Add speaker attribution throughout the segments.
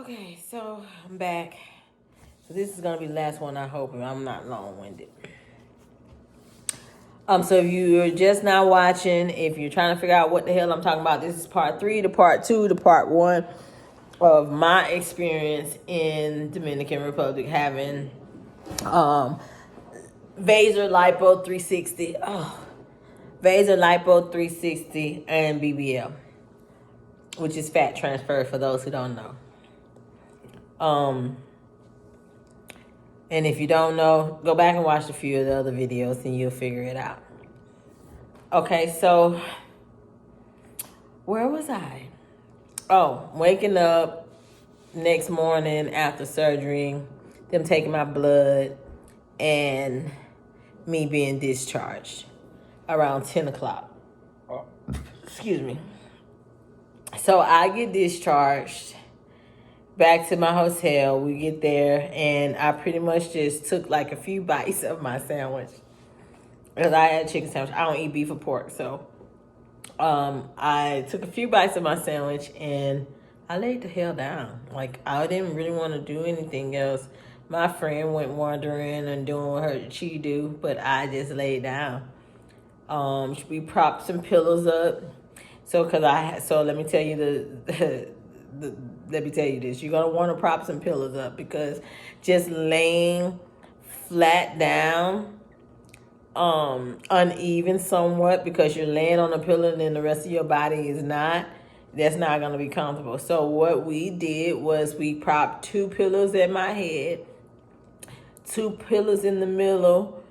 Speaker 1: Okay, so I'm back. So this is gonna be the last one, I hope, and I'm not long-winded. So if you're just now watching, if you're trying to figure out what the hell I'm talking about, this is part 3 to part 2 to part 1 of my experience in Dominican Republic having Vaser Lipo 360. Vaser Lipo 360 and BBL, which is fat transfer for those who don't know. And if you don't know, go back and watch a few of the other videos and you'll figure it out. Okay, so where was I? Oh, waking up next morning after surgery, them taking my blood, and me being discharged around 10 o'clock. Excuse me. So I get discharged back to my hotel. We get there, and I pretty much just took like a few bites of my sandwich. Because I had a chicken sandwich. I don't eat beef or pork, so I took a few bites of my sandwich and I laid the hell down. Like, I didn't really want to do anything else. My friend went wandering and doing what she do, but I just laid down. We propped some pillows up. So let me tell you let me tell you this. You're gonna want to prop some pillows up, because just laying flat down, uneven somewhat, because you're laying on a pillow and then the rest of your body is not. That's not gonna be comfortable. So what we did was we propped 2 pillows at my head, 2 pillows in the middle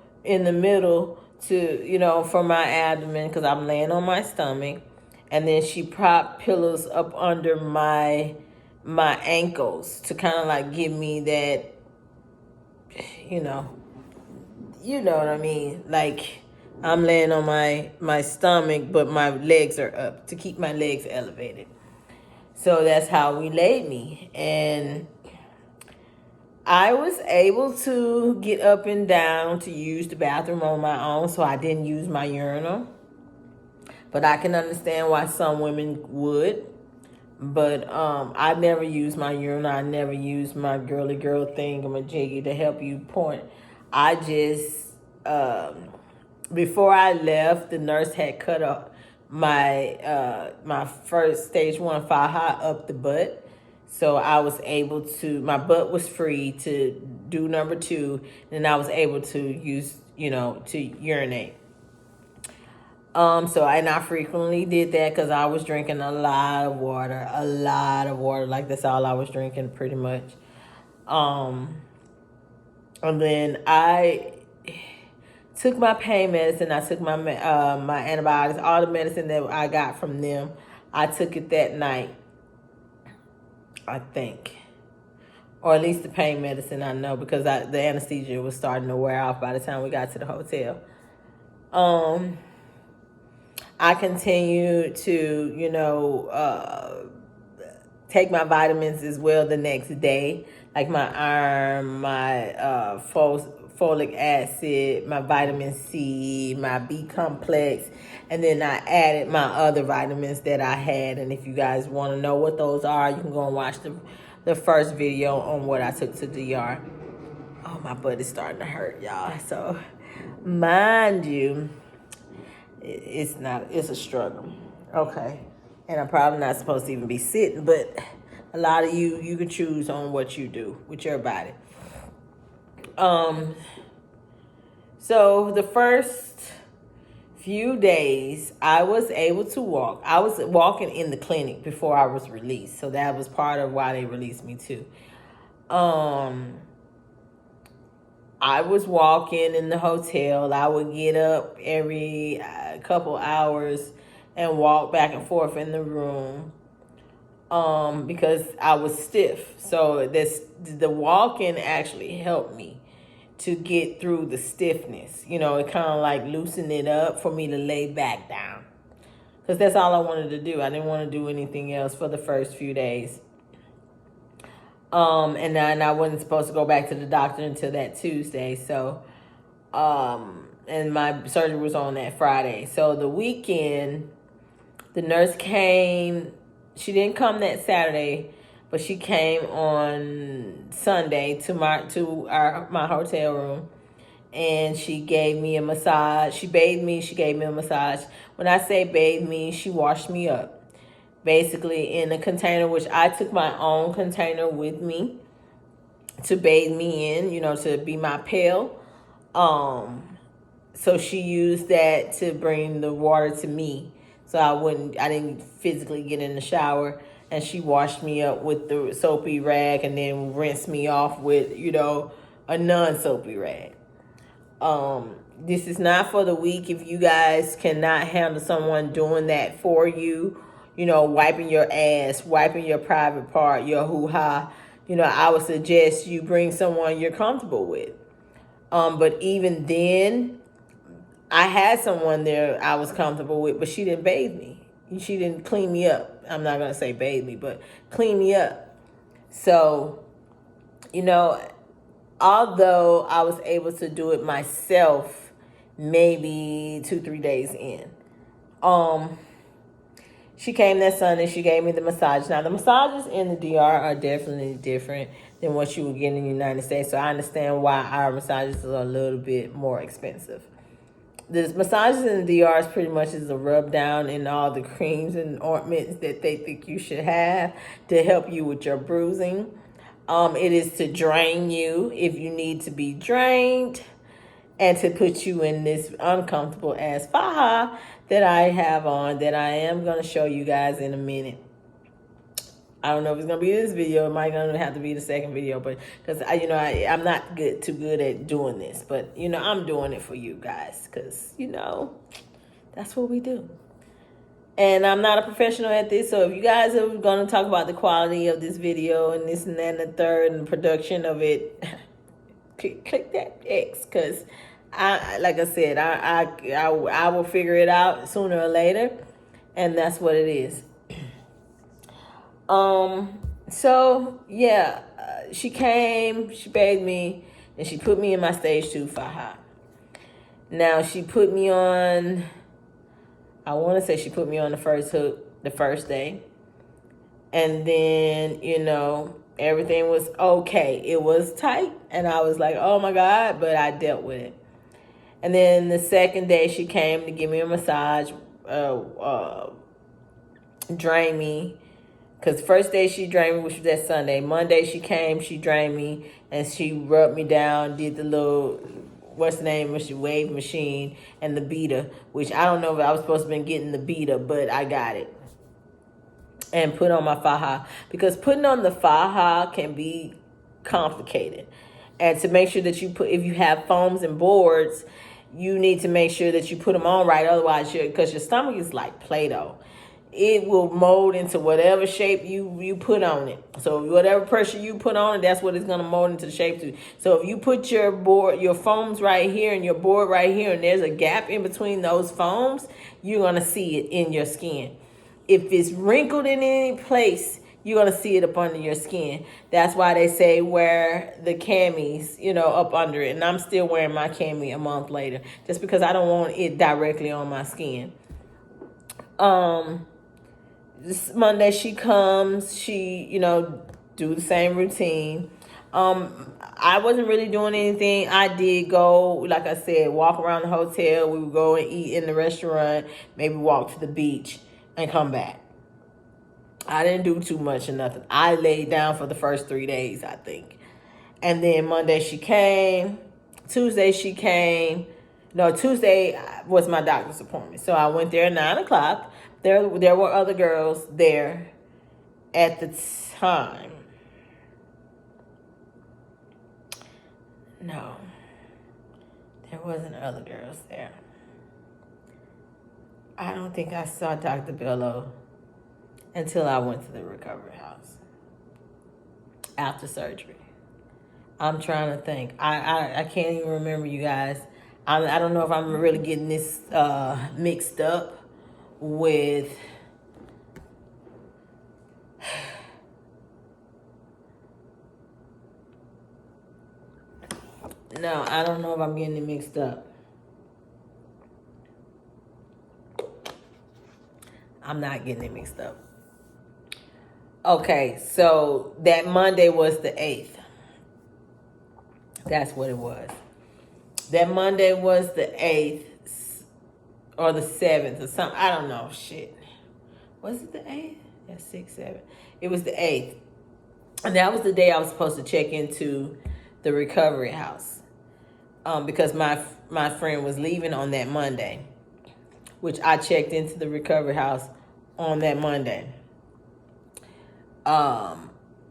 Speaker 1: to, for my abdomen, because I'm laying on my stomach. And then she propped pillows up under my ankles to kind of like give me that, you know what I mean? Like, I'm laying on my stomach, but my legs are up to keep my legs elevated. So that's how we laid me. And I was able to get up and down to use the bathroom on my own, so I didn't use my urinal. But I can understand why some women would. But I never used my urinal. I never used my girly girl thingamajiggy to help you point. I just, before I left, the nurse had cut up my first stage 1 faja up the butt. So I was able to, my butt was free to do number 2. And I was able to use, to urinate. So I frequently did that because I was drinking a lot of water. Like, that's all I was drinking pretty much. And then I took my pain medicine. I took my antibiotics, all the medicine that I got from them. I took it that night, I think. Or at least the pain medicine, I know, because the anesthesia was starting to wear off by the time we got to the hotel. I continued to, take my vitamins as well the next day, like my iron, my folic acid, my vitamin C, my B complex, and then I added my other vitamins that I had. And if you guys want to know what those are, you can go and watch the first video on what I took to DR. Oh, my butt is starting to hurt, y'all. So, mind you, it's a struggle. Okay. And I'm probably not supposed to even be sitting, but a lot of you can choose on what you do with your body. So the first few days I was able to walk. I was walking in the clinic before I was released. So that was part of why they released me too. I was walking in the hotel. I would get up every couple hours and walk back and forth in the room because I was stiff. So the walking actually helped me to get through the stiffness. It kind of like loosened it up for me to lay back down, because that's all I wanted to do. I didn't want to do anything else for the first few days. And then I wasn't supposed to go back to the doctor until that Tuesday. So, and my surgery was on that Friday. So the weekend, the nurse came. She didn't come that Saturday. but she came on Sunday to my hotel room, and she gave me a massage. She bathed me. She gave me a massage. When I say bathed me, she washed me up, basically in a container, which I took my own container with me to bathe me in, to be my pail. So she used that to bring the water to me, so I didn't physically get in the shower. And she washed me up with the soapy rag, and then rinsed me off with, a non-soapy rag. This is not for the weak. If you guys cannot handle someone doing that for you, wiping your ass, wiping your private part, your hoo-ha, I would suggest you bring someone you're comfortable with. But even then, I had someone there I was comfortable with, but she didn't bathe me. She didn't clean me up. I'm not going to say bathe me, but clean me up. So, although I was able to do it myself, maybe 2-3 days in, she came that Sunday. She gave me the massage. Now, the massages in the DR are definitely different than what you would get in the United States. So I understand why our massages are a little bit more expensive. The massages in the DR is pretty much is a rub down in all the creams and ointments that they think you should have to help you with your bruising. It is to drain you if you need to be drained, and to put you in this uncomfortable ass faja that I have on, that I am going to show you guys in a minute. I don't know if it's going to be this video. It might going to have to be the second video, but because I'm not too good at doing this, but I'm doing it for you guys, because that's what we do. And I'm not a professional at this, so if you guys are going to talk about the quality of this video and this and that and the third and the production of it, click that X, because like I said, I will figure it out sooner or later, and that's what it is. So yeah, she came, she bathed me, and she put me in my stage 2 faja. Now she put me on, I want to say she put me on the first hook the first day. And then, everything was okay. It was tight, and I was like, oh my God, but I dealt with it. And then the second day she came to give me a massage, drain me. Because first day she drained me, which was that Sunday. Monday she came, she drained me, and she rubbed me down, did the little, what's the name, wave machine, and the beater, which I don't know if I was supposed to have been getting the beater, but I got it. And put on my faja, because putting on the faja can be complicated. And to make sure that if you have foams and boards, you need to make sure that you put them on right. Otherwise, because your stomach is like Play-Doh. It will mold into whatever shape you put on it. So whatever pressure you put on it, that's what it's going to mold into the shape to. So if you put your foams right here and your board right here, and there's a gap in between those foams, you're going to see it in your skin. If it's wrinkled in any place, you're going to see it up under your skin. That's why they say wear the camis, up under it. And I'm still wearing my cami a month later, just because I don't want it directly on my skin. This Monday she comes, she, do the same routine. I wasn't really doing anything. I did go, like I said, walk around the hotel. We would go and eat in the restaurant, maybe walk to the beach and come back. I didn't do too much or nothing. I laid down for the first 3 days, I think. And then Monday she came. Tuesday she came. No, Tuesday was my doctor's appointment. So I went there at 9 o'clock. There were other girls there at the time. No, there wasn't other girls there. I don't think I saw Dr. Bello until I went to the recovery house after surgery. I'm trying to think. I can't even remember, you guys. I don't know if I'm really getting this mixed up with no, I don't know if I'm getting it mixed up. I'm not getting it mixed up. Okay, so that Monday was the 8th. That's what it was. That Monday was the 8th or the 7th or something. I don't know. Shit. Was it the 8th? Yeah, 6, 7. It was the 8th. And that was the day I was supposed to check into the recovery house. Because my friend was leaving on that Monday, which I checked into the recovery house on that Monday.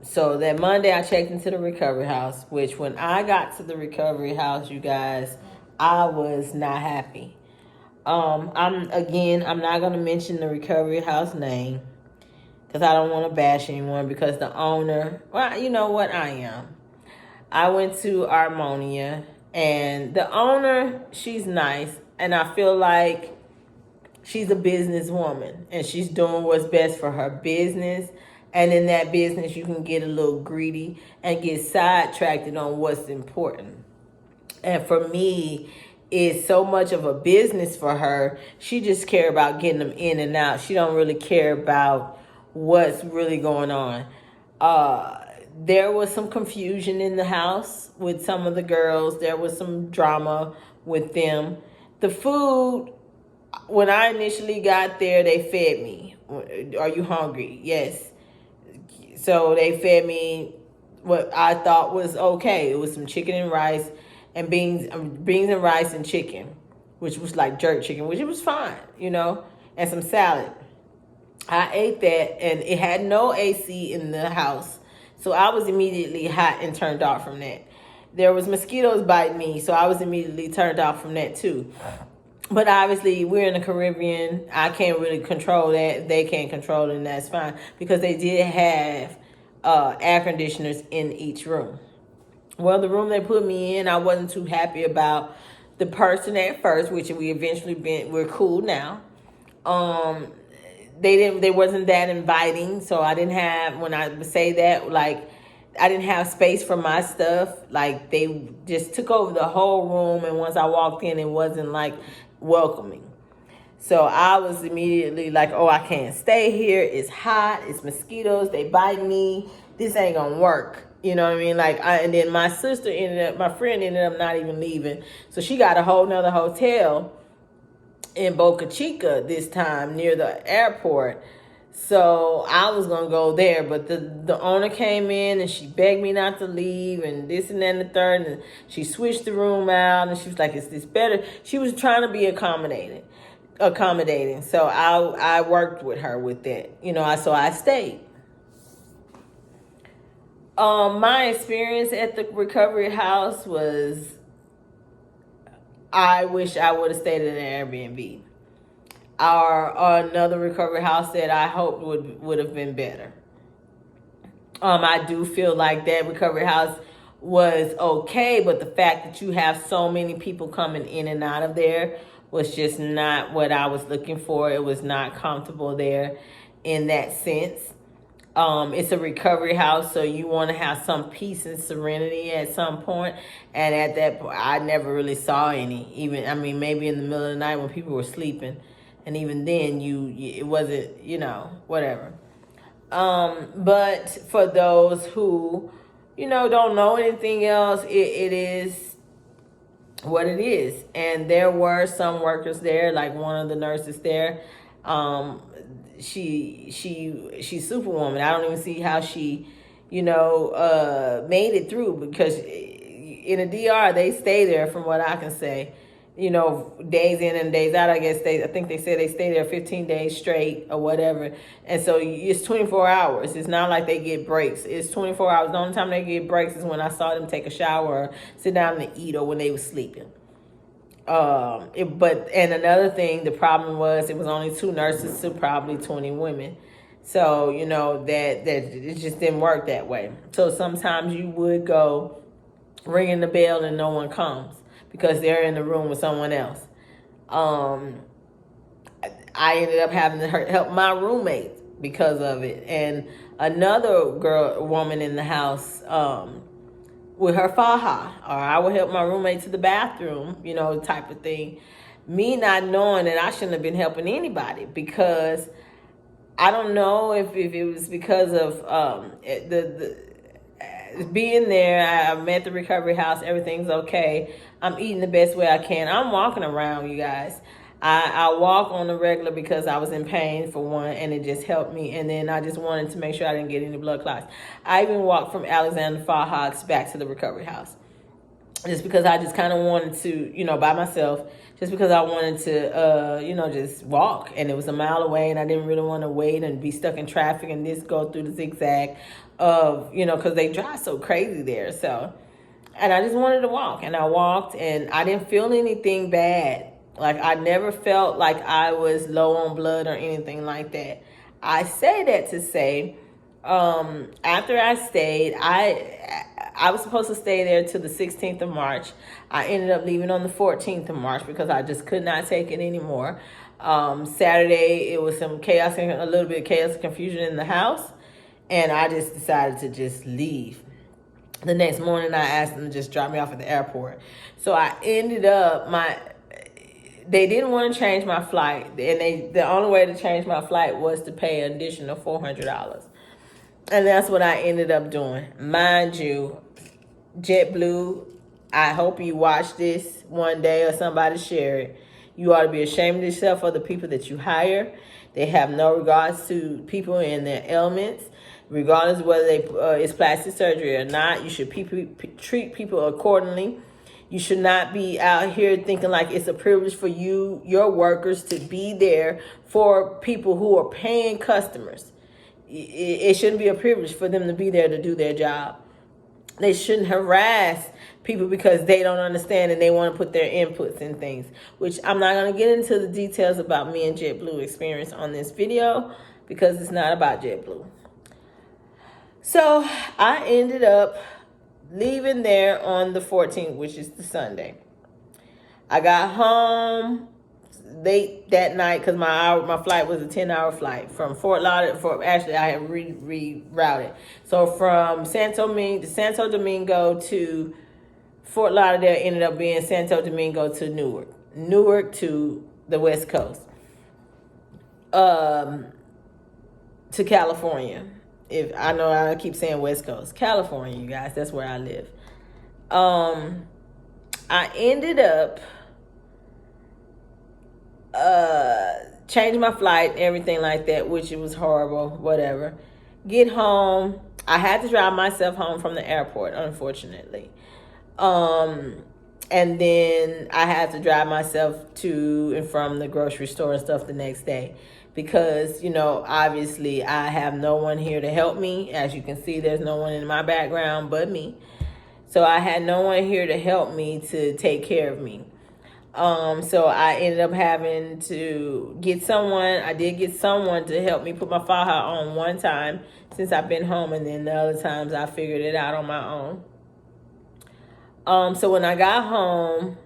Speaker 1: So that Monday I checked into the recovery house, which when I got to the recovery house, you guys, I was not happy. I'm not gonna mention the recovery house name because I don't want to bash anyone, because the owner, well, you know what, I am. I went to Harmonia, and the owner, she's nice, and I feel like she's a businesswoman, and she's doing what's best for her business. And in that business, you can get a little greedy and get sidetracked on what's important. And for me, it's so much of a business for her. She just care about getting them in and out. She don't really care about what's really going on. There was some confusion in the house with some of the girls. There was some drama with them. The food, when I initially got there, they fed me. Are you hungry? Yes. So they fed me what I thought was okay. It was some chicken and rice and beans and rice and chicken, which was like jerk chicken, which it was fine, and some salad. I ate that, and it had no AC in the house, so I was immediately hot and turned off from that. There was mosquitoes biting me, so I was immediately turned off from that too. But obviously, we're in the Caribbean. I can't really control that. They can't control it, and that's fine, because they did have air conditioners in each room. Well, the room they put me in, I wasn't too happy about the person at first, which we're cool now. They wasn't that inviting, so I didn't have, when I say that, like, I didn't have space for my stuff. Like, they just took over the whole room, and once I walked in, it wasn't like welcoming. So I was immediately like, oh, I can't stay here. It's hot. It's mosquitoes. They bite me. This ain't gonna work. You know what I mean? And then my friend ended up not even leaving. So she got a whole nother hotel in Boca Chica this time, near the airport. So I was going to go there, but the owner came in and she begged me not to leave, and this and that and the third, and she switched the room out, and she was like, is this better? She was trying to be accommodating. So I worked with her with that, so I stayed. My experience at the recovery house was, I wish I would have stayed in an Airbnb. Or another recovery house that I hoped would have been better. I do feel like that recovery house was okay, but the fact that you have so many people coming in and out of there was just not what I was looking for. It was not comfortable there in that sense. It's a recovery house, so you want to have some peace and serenity at some point. And at that point, I never really saw any. Maybe in the middle of the night when people were sleeping. And even then, it wasn't, whatever. But for those who, don't know anything else, it is what it is. And there were some workers there, like one of the nurses there. She's Superwoman. I don't even see how she, made it through, because in a DR, they stay there, from what I can say. Days in and days out. I think they said they stay there 15 days straight or whatever. And so it's 24 hours. It's not like they get breaks. It's 24 hours. The only time they get breaks is when I saw them take a shower or sit down and eat, or when they were sleeping. And another thing, the problem was it was only 2 nurses to probably 20 women. So, that it just didn't work that way. So sometimes you would go ringing the bell and no one comes, because they're in the room with someone else. I ended up having to help my roommate because of it. And another woman in the house with her faja, or I would help my roommate to the bathroom, type of thing. Me not knowing that I shouldn't have been helping anybody, because I don't know if it was because of the being there. I'm at the recovery house. Everything's okay. I'm eating the best way I can. I'm walking around, you guys. I walk on the regular because I was in pain for one, and it just helped me. And then I just wanted to make sure I didn't get any blood clots. I even walked from Alexander Fairhawks back to the recovery house, just because I just kind of wanted to, by myself, just because I wanted to, just walk. And it was a mile away, and I didn't really want to wait and be stuck in traffic and just go through the zigzag of, because they drive so crazy there. So, and I just wanted to walk, and I walked, and I didn't feel anything bad. Like, I never felt like I was low on blood or anything like that. I say that to say, after I stayed, I was supposed to stay there till the 16th of March. I ended up leaving on the 14th of March because I just could not take it anymore. Saturday, it was some chaos, and a little bit of chaos and confusion in the house, and I just decided to just leave. The next morning, I asked them to just drop me off at the airport. So I ended up, they didn't want to change my flight, and the only way to change my flight was to pay an additional $400. And that's what I ended up doing. Mind you, JetBlue, I hope you watch this one day or somebody share it. You ought to be ashamed of yourself for the people that you hire. They have no regards to people and their ailments. Regardless of whether it's plastic surgery or not, you should treat people accordingly. You should not be out here thinking like it's a privilege for your workers, to be there for people who are paying customers. It shouldn't be a privilege for them to be there to do their job. They shouldn't harass people because they don't understand and they want to put their inputs in things, which I'm not going to get into the details about me and JetBlue experience on this video because it's not about JetBlue. So I ended up leaving there on the 14th, which is the Sunday. I got home late that night because my flight was a 10-hour flight from Fort Lauderdale. Actually, I had rerouted. So from Santo Domingo to Fort Lauderdale ended up being Santo Domingo to Newark to the West Coast, to California. If I know I keep saying West Coast, California, you guys, that's where I live. I ended up changing my flight and everything like that, which it was horrible, whatever. Get home. I had to drive myself home from the airport, unfortunately. And then I had to drive myself to and from the grocery store and stuff the next day. Because, obviously I have no one here to help me. As you can see, there's no one in my background but me. So I had no one here to help me to take care of me. So I ended up having to get someone. I did get someone to help me put my faja on one time since I've been home. And then the other times I figured it out on my own. So when I got home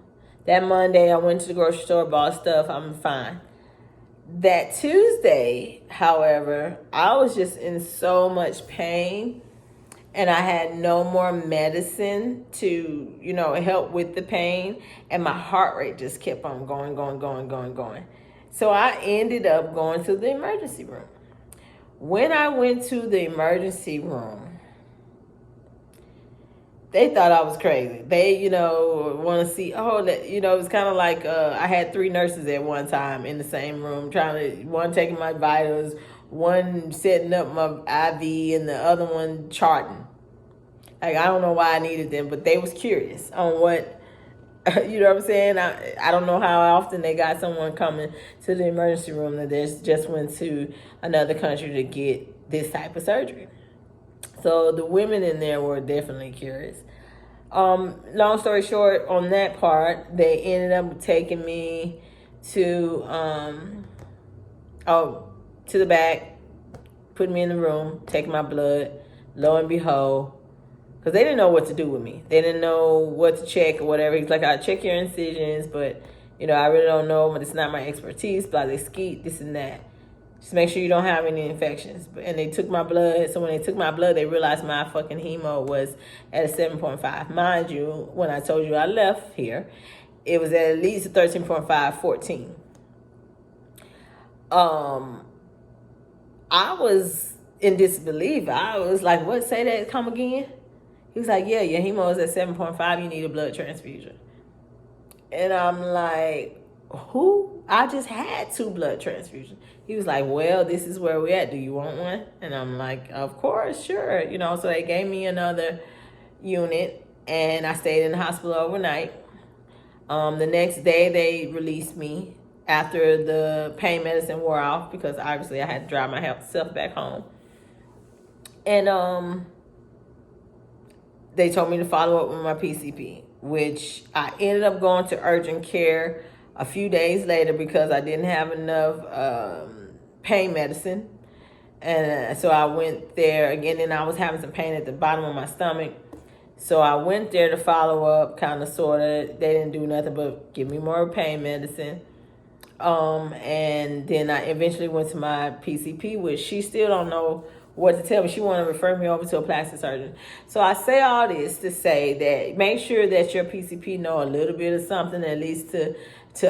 Speaker 1: that Monday, I went to the grocery store, bought stuff. I'm fine. That Tuesday, however, I was just in so much pain, and I had no more medicine to, help with the pain, and my heart rate just kept on going. So I ended up going to the emergency room. When I went to the emergency room, they thought I was crazy. They, want to see, it was kind of like I had 3 nurses at one time in the same room, one taking my vitals, one setting up my IV, and the other one charting. Like, I don't know why I needed them, but they was curious on what, you know what I'm saying? I don't know how often they got someone coming to the emergency room that just went to another country to get this type of surgery. So the women in there were definitely curious. Long story short, on that part, they ended up taking me to the back, putting me in the room, taking my blood. Lo and behold, because they didn't know what to do with me. They didn't know what to check or whatever. He's like, I'll check your incisions, but I really don't know. But it's not my expertise. Blah, they skeet, this and that. Just make sure you don't have any infections. And they took my blood. So when they took my blood, they realized my fucking hemo was at a 7.5. Mind you, when I told you I left here, it was at least a 13.5, 14. I was in disbelief. I was like, what, say that, come again? He was like, yeah, your hemo is at 7.5, you need a blood transfusion. And I'm like, who? I just had 2 blood transfusions. He was like, well, this is where we're at. Do you want one? And I'm like, of course, sure. So they gave me another unit, and I stayed in the hospital overnight. The next day, they released me after the pain medicine wore off, because obviously I had to drive myself back home. And they told me to follow up with my PCP, which I ended up going to urgent care a few days later because I didn't have enough pain medicine. And so I went there again, and I was having some pain at the bottom of my stomach. So I went there to follow up, kind of, sort of. They didn't do nothing but give me more pain medicine. And then I eventually went to my PCP, which she still don't know what to tell me. She wanted to refer me over to a plastic surgeon. So I say all this to say that make sure that your PCP know a little bit of something, at least to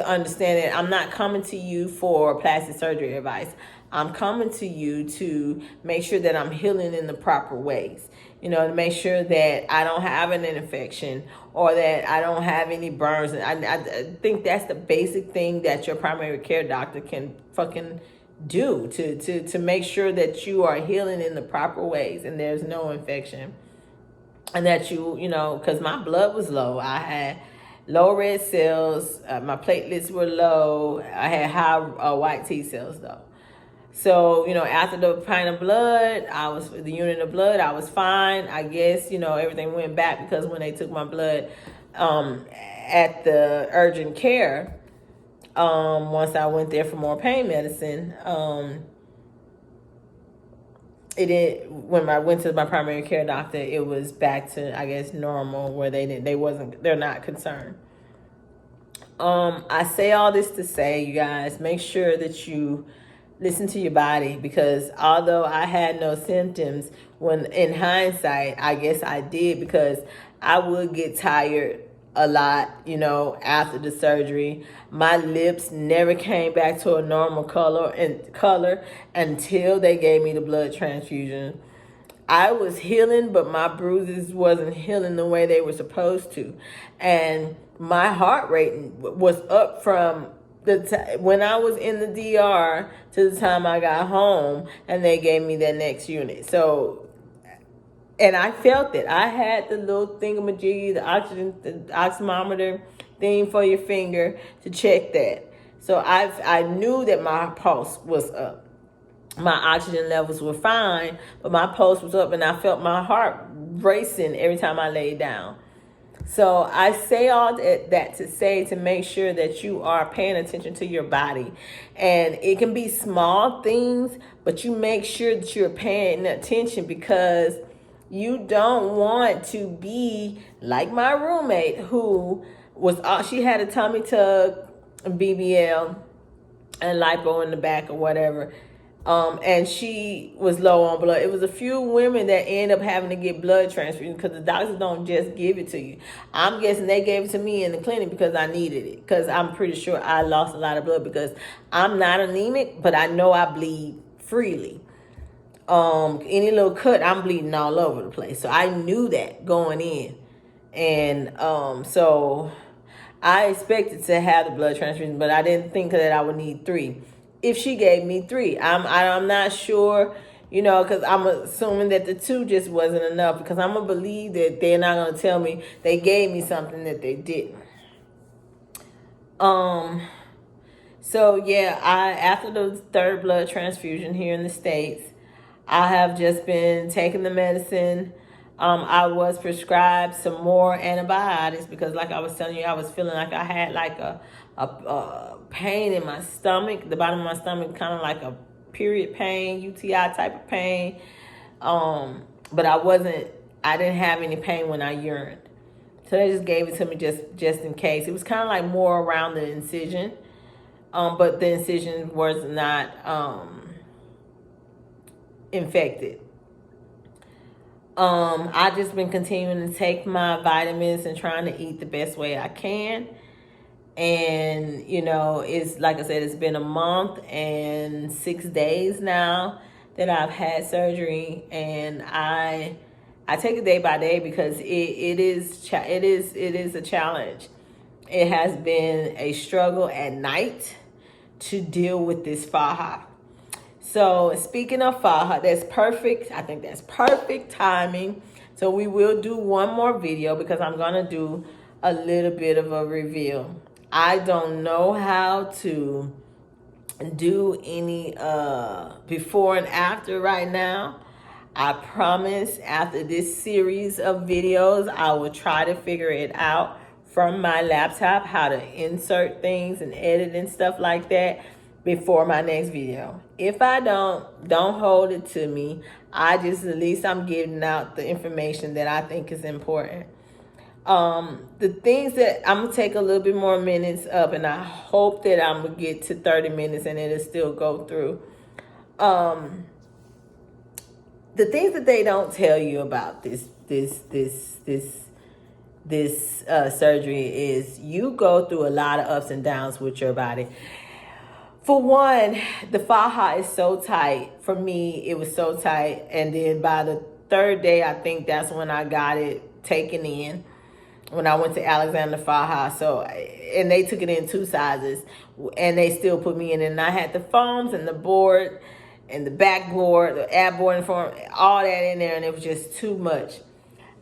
Speaker 1: understand that I'm not coming to you for plastic surgery advice. I'm coming to you to make sure that I'm healing in the proper ways. To make sure that I don't have an infection or that I don't have any burns. I think that's the basic thing that your primary care doctor can fucking do to make sure that you are healing in the proper ways and there's no infection. And that because my blood was low. I had low red cells. My platelets were low. I had high white T cells though. So, after the pint of blood, the unit of blood, I was fine. I guess, everything went back because when they took my blood at the urgent care, once I went there for more pain medicine, when I went to my primary care doctor, it was back to, I guess, normal, where they're not concerned. I say all this to say, you guys, make sure that you listen to your body, because although I had no symptoms, when in hindsight, I guess I did, because I would get tired a lot, after the surgery. My lips never came back to a normal color until they gave me the blood transfusion. I was healing, but my bruises wasn't healing the way they were supposed to. And my heart rate was up from when I was in the DR to the time I got home and they gave me that next unit. So, and I felt it. I had the little thingamajiggy, the oximeter thing for your finger to check that. So I knew that my pulse was up. My oxygen levels were fine, but my pulse was up, and I felt my heart racing every time I laid down. So I say all that to say, to make sure that you are paying attention to your body. And it can be small things, but you make sure that you're paying attention, because you don't want to be like my roommate, who she had a tummy tuck, BBL, and Lipo in the back or whatever. And she was low on blood. It was a few women that end up having to get blood transfusion, because the doctors don't just give it to you. I'm guessing they gave it to me in the clinic because I needed it, because I'm pretty sure I lost a lot of blood, because I'm not anemic, but I know I bleed freely. Any little cut, I'm bleeding all over the place. So I knew that going in. And so I expected to have the blood transfusion, but I didn't think that I would need 3. If she gave me 3, I'm not sure, because I'm assuming that the 2 just wasn't enough, because I'm going to believe that they're not going to tell me they gave me something that they didn't. So yeah, after the 3rd blood transfusion here in the States, I have just been taking the medicine. I was prescribed some more antibiotics, because like I was telling you, I was feeling like I had like a pain in my stomach, the bottom of my stomach, kind of like a period pain, UTI type of pain. But I didn't have any pain when I urined. So they just gave it to me just in case. It was kind of like more around the incision. But the incision was not infected. I just been continuing to take my vitamins and trying to eat the best way I can. And, it's like I said, it's been a month and 6 days now. that I've had surgery, and I take it day by day because it is a challenge. It has been a struggle at night to deal with this faja. So speaking of faja, that's perfect. I think that's perfect timing. So we will do one more video because I'm gonna do a little bit of a reveal. I don't know how to do any before and after right now. I promise after this series of videos, I will try to figure it out from my laptop how to insert things and edit and stuff like that before my next video. If I don't hold it to me. I just, at least I'm giving out the information that I think is important. The things that I'm gonna take a little bit more minutes up, and I hope that I'm gonna get to 30 minutes and it'll still go through. The things that they don't tell you about this surgery is you go through a lot of ups and downs with your body. For one, the faja is so tight. For me, it was so tight. And then by the third day, I think that's when I got it taken in, when I went to Alexander Faja. So, and they took it in 2 sizes, and they still put me in it. And I had the foams and the board and the backboard, the ab board and form, all that in there, and it was just too much.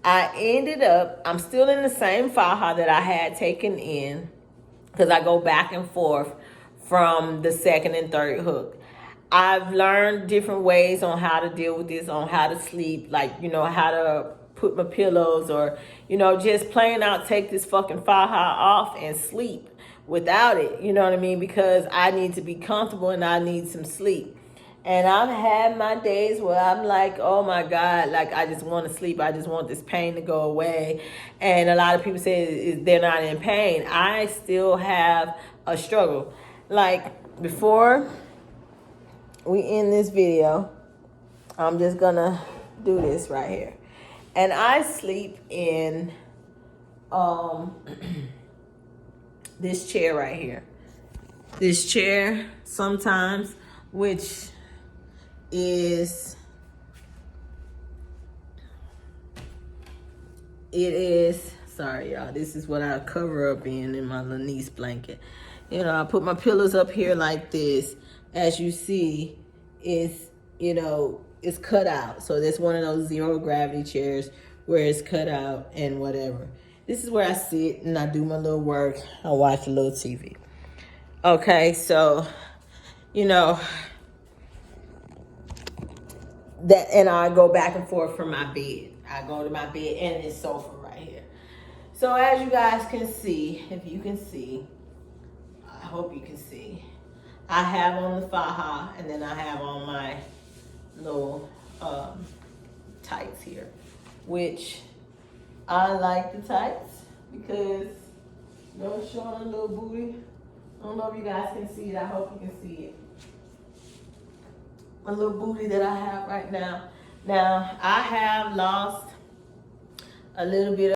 Speaker 1: I ended up, I'm still in the same faja that I had taken in, because I go back and forth from the second and third hook. I've learned different ways on how to deal with this, on how to sleep, like, you know, how to put my pillows, or, you know, just plain out take this fucking faja off and sleep without it, you know what I mean? Because I need to be comfortable and I need some sleep. And I've had my days where I'm like, oh my God, like I just want to sleep. I just want this pain to go away. And a lot of people say they're not in pain. I still have a struggle. Like, before we end this video, I'm just gonna do this right here. And I sleep in this chair right here. This chair sometimes, which is, sorry y'all, this is what I cover up in my little niece blanket. You know, I put my pillows up here like this. As you see, it's, you know, it's cut out. So that's one of those 0 gravity chairs where it's cut out and whatever. This is where I sit and I do my little work. I watch a little TV. Okay, so, you know, that, and I go back and forth from my bed. I go to my bed and this sofa right here. So as you guys can see, if you can see, I hope you can see, I have on the faja, and then I have on my little tights here, which I like the tights because, you know, it's showing a little booty. I don't know if you guys can see it. I hope you can see it. My little booty that I have right now. Now, I have lost a little bit of